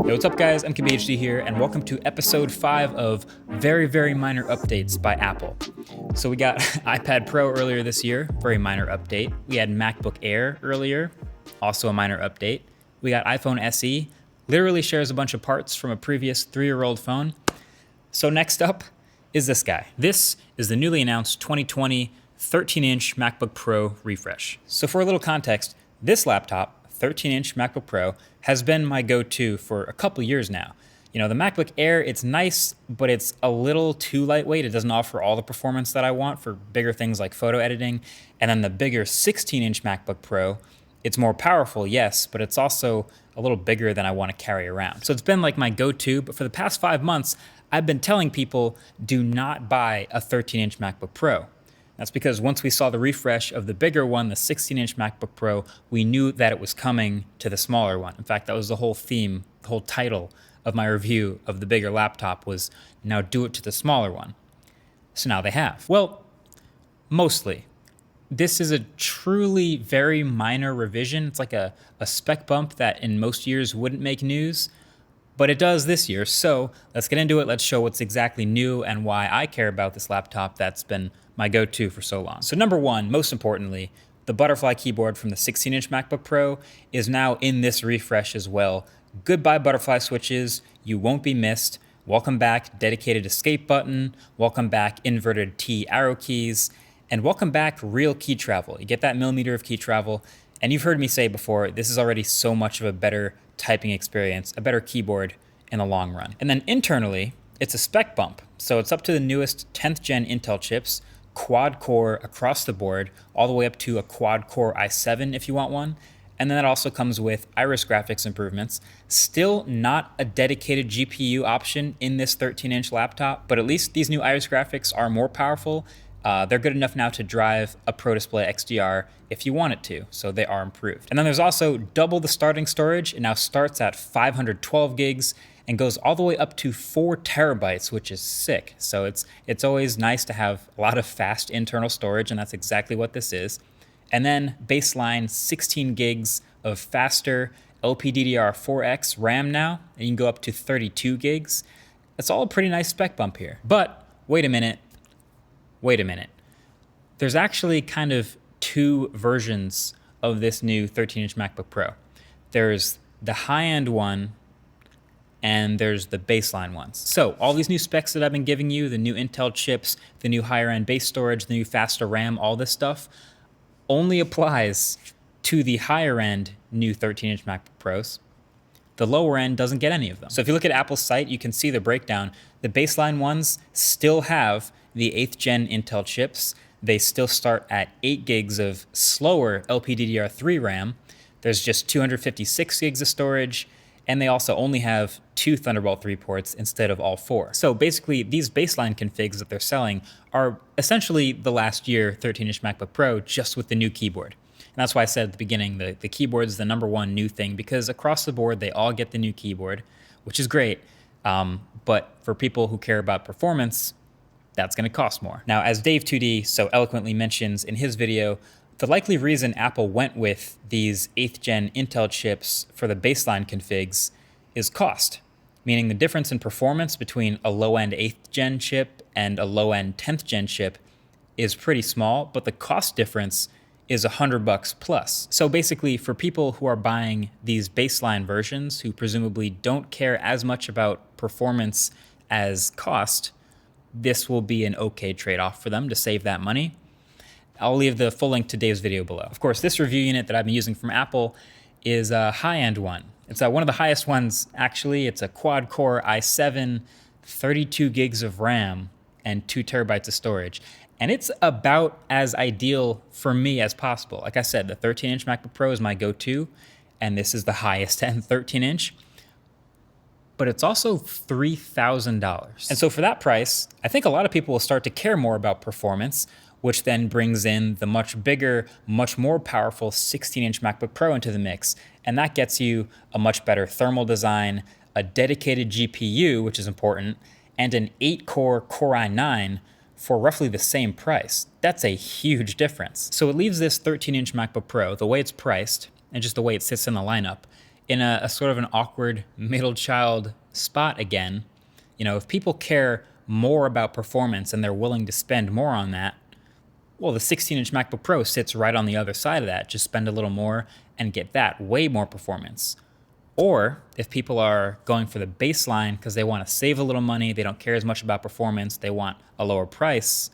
Hey, what's up guys, MKBHD here, and welcome to episode 5 of very minor updates by Apple. So we got iPad Pro earlier this year, very minor update. We had MacBook Air earlier, also a minor update. We got iPhone SE, literally shares a bunch of parts from a previous 3-year-old phone. So next up is this guy. This is the newly announced 2020 13-inch MacBook Pro Refresh. So for a little context, this laptop, 13-inch MacBook Pro, has been my go-to for a couple years now. You know, the MacBook Air, it's nice, but it's a little too lightweight. It doesn't offer all the performance that I want for bigger things like photo editing. And then the bigger 16-inch MacBook Pro, it's more powerful, yes, but it's also a little bigger than I want to carry around. So it's been like my go-to, but for the past 5 months, I've been telling people, do not buy a 13-inch MacBook Pro. That's because once we saw the refresh of the bigger one, the 16-inch MacBook Pro, we knew that it was coming to the smaller one. In fact, that was the whole theme, the whole title of my review of the bigger laptop was, now do it to the smaller one. So now they have. Well, mostly. This is a truly very minor revision. It's like a spec bump that in most years wouldn't make news, but it does this year. So let's get into it. Let's show what's exactly new and why I care about this laptop that's been my go-to for so long. So number one, most importantly, the butterfly keyboard from the 16-inch MacBook Pro is now in this refresh as well. Goodbye butterfly switches, you won't be missed. Welcome back dedicated escape button, welcome back inverted T arrow keys, and welcome back real key travel. You get that millimeter of key travel, and you've heard me say before, this is already so much of a better typing experience, a better keyboard in the long run. And then internally, it's a spec bump. So it's up to the newest 10th gen Intel chips, quad core across the board, all the way up to a quad core i7 if you want one. And then that also comes with Iris graphics improvements. Still not a dedicated GPU option in this 13-inch laptop, but at least these new Iris graphics are more powerful. They're good enough now to drive a Pro Display XDR if you want it to, so they are improved. And then there's also double the starting storage. It now starts at 512 gigs and goes all the way up to 4 terabytes, which is sick. So it's always nice to have a lot of fast internal storage, and that's exactly what this is. And then baseline 16 gigs of faster LPDDR4X RAM now, and you can go up to 32 gigs. It's all a pretty nice spec bump here. But wait a minute. There's actually kind of 2 versions of this new 13-inch MacBook Pro. There's the high-end one, and there's the baseline ones. So all these new specs that I've been giving you, the new Intel chips, the new higher end base storage, the new faster RAM, all this stuff only applies to the higher end new 13-inch MacBook Pros. The lower end doesn't get any of them. So if you look at Apple's site, you can see the breakdown. The baseline ones still have the 8th gen Intel chips. They still start at 8 gigs of slower LPDDR3 RAM. There's just 256 gigs of storage, and they also only have 2 Thunderbolt 3 ports instead of all 4. So basically, these baseline configs that they're selling are essentially the last year 13-inch MacBook Pro, just with the new keyboard. And that's why I said at the beginning, the keyboard is the number one new thing, because across the board, they all get the new keyboard, which is great. But for people who care about performance, that's gonna cost more. Now, as Dave2D so eloquently mentions in his video, the likely reason Apple went with these 8th gen Intel chips for the baseline configs is cost, meaning the difference in performance between a low-end 8th gen chip and a low-end 10th gen chip is pretty small, but the cost difference is $100 plus. So basically, for people who are buying these baseline versions, who presumably don't care as much about performance as cost, this will be an okay trade-off for them to save that money. I'll leave the full link to Dave's video below. Of course, this review unit that I've been using from Apple is a high-end one. It's one of the highest ones, actually. It's a quad-core i7, 32 gigs of RAM, and 2 terabytes of storage. And it's about as ideal for me as possible. Like I said, the 13-inch MacBook Pro is my go-to, and this is the highest-end 13-inch. But it's also $3,000. And so for that price, I think a lot of people will start to care more about performance, which then brings in the much bigger, much more powerful 16-inch MacBook Pro into the mix. And that gets you a much better thermal design, a dedicated GPU, which is important, and an 8-core Core i9 for roughly the same price. That's a huge difference. So it leaves this 13-inch MacBook Pro, the way it's priced, and just the way it sits in the lineup, in a sort of an awkward middle child spot again. If people care more about performance and they're willing to spend more on that, well, the 16-inch MacBook Pro sits right on the other side of that. Just spend a little more and get that way more performance. Or if people are going for the baseline because they want to save a little money, they don't care as much about performance, they want a lower price,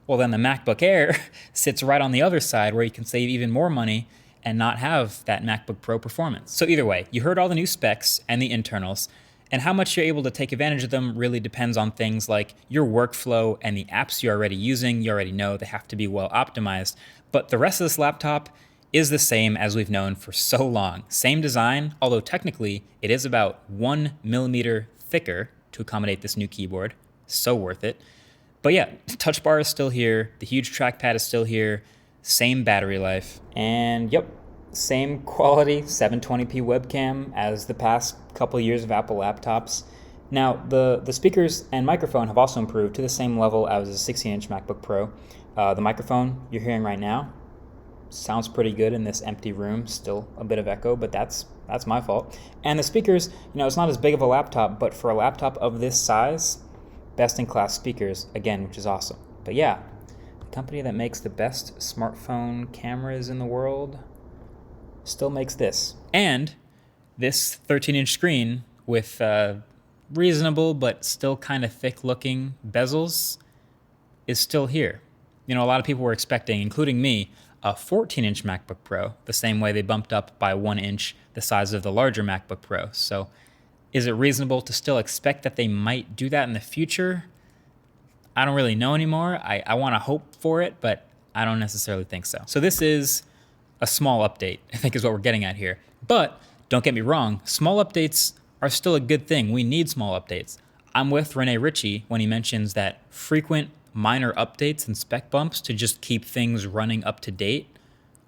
well, then the MacBook Air sits right on the other side where you can save even more money and not have that MacBook Pro performance. So either way, you heard all the new specs and the internals, and how much you're able to take advantage of them really depends on things like your workflow and the apps you're already using. You already know they have to be well optimized, but the rest of this laptop is the same as we've known for so long. Same design, although technically it is about 1 millimeter thicker to accommodate this new keyboard. So worth it. But yeah, touch bar is still here. The huge trackpad is still here. Same battery life. And yep, same quality 720p webcam as the past couple of years of Apple laptops. Now, the speakers and microphone have also improved to the same level as a 16-inch MacBook Pro. The microphone you're hearing right now sounds pretty good in this empty room. Still a bit of echo, but that's my fault. And the speakers, it's not as big of a laptop, but for a laptop of this size, best-in-class speakers, again, which is awesome. But yeah, the company that makes the best smartphone cameras in the world still makes this. And this 13-inch screen with reasonable but still kind of thick-looking bezels is still here. A lot of people were expecting, including me, a 14-inch MacBook Pro, the same way they bumped up by 1 inch the size of the larger MacBook Pro. So is it reasonable to still expect that they might do that in the future? I don't really know anymore. I want to hope for it, but I don't necessarily think so. So this is a small update, I think is what we're getting at here. But don't get me wrong, small updates are still a good thing. We need small updates. I'm with Rene Ritchie when he mentions that frequent minor updates and spec bumps to just keep things running up to date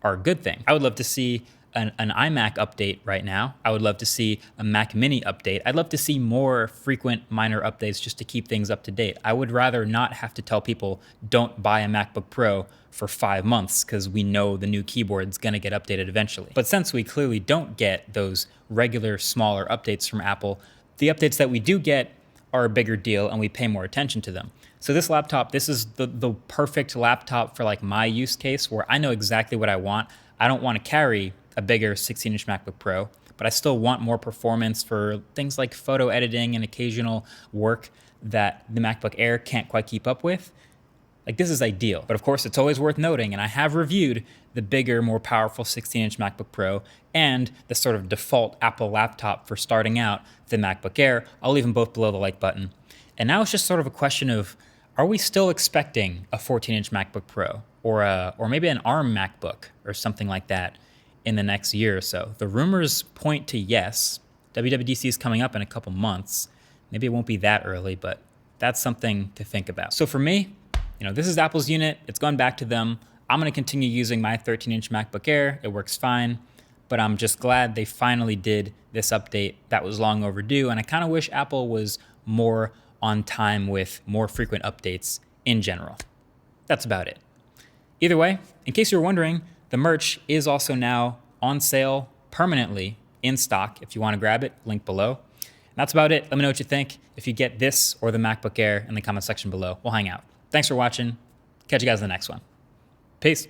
are a good thing. I would love to see an iMac update right now. I would love to see a Mac Mini update. I'd love to see more frequent minor updates just to keep things up to date. I would rather not have to tell people don't buy a MacBook Pro for 5 months because we know the new keyboard's gonna get updated eventually. But since we clearly don't get those regular smaller updates from Apple, the updates that we do get are a bigger deal and we pay more attention to them. So this laptop, this is the perfect laptop for like my use case where I know exactly what I want. I don't want to carry a bigger 16-inch MacBook Pro, but I still want more performance for things like photo editing and occasional work that the MacBook Air can't quite keep up with. Like, this is ideal. But of course, it's always worth noting, and I have reviewed the bigger, more powerful 16-inch MacBook Pro and the sort of default Apple laptop for starting out, the MacBook Air. I'll leave them both below the like button. And now it's just sort of a question of, are we still expecting a 14-inch MacBook Pro or maybe an ARM MacBook or something like that in the next year or so? The rumors point to yes. WWDC is coming up in a couple months. Maybe it won't be that early, but that's something to think about. So for me, this is Apple's unit. It's gone back to them. I'm going to continue using my 13-inch MacBook Air. It works fine, but I'm just glad they finally did this update that was long overdue, and I kind of wish Apple was more on time with more frequent updates in general. That's about it. Either way, in case you were wondering, the merch is also now on sale permanently in stock. If you want to grab it, link below. And that's about it. Let me know what you think. If you get this or the MacBook Air in the comment section below, we'll hang out. Thanks for watching. Catch you guys in the next one. Peace.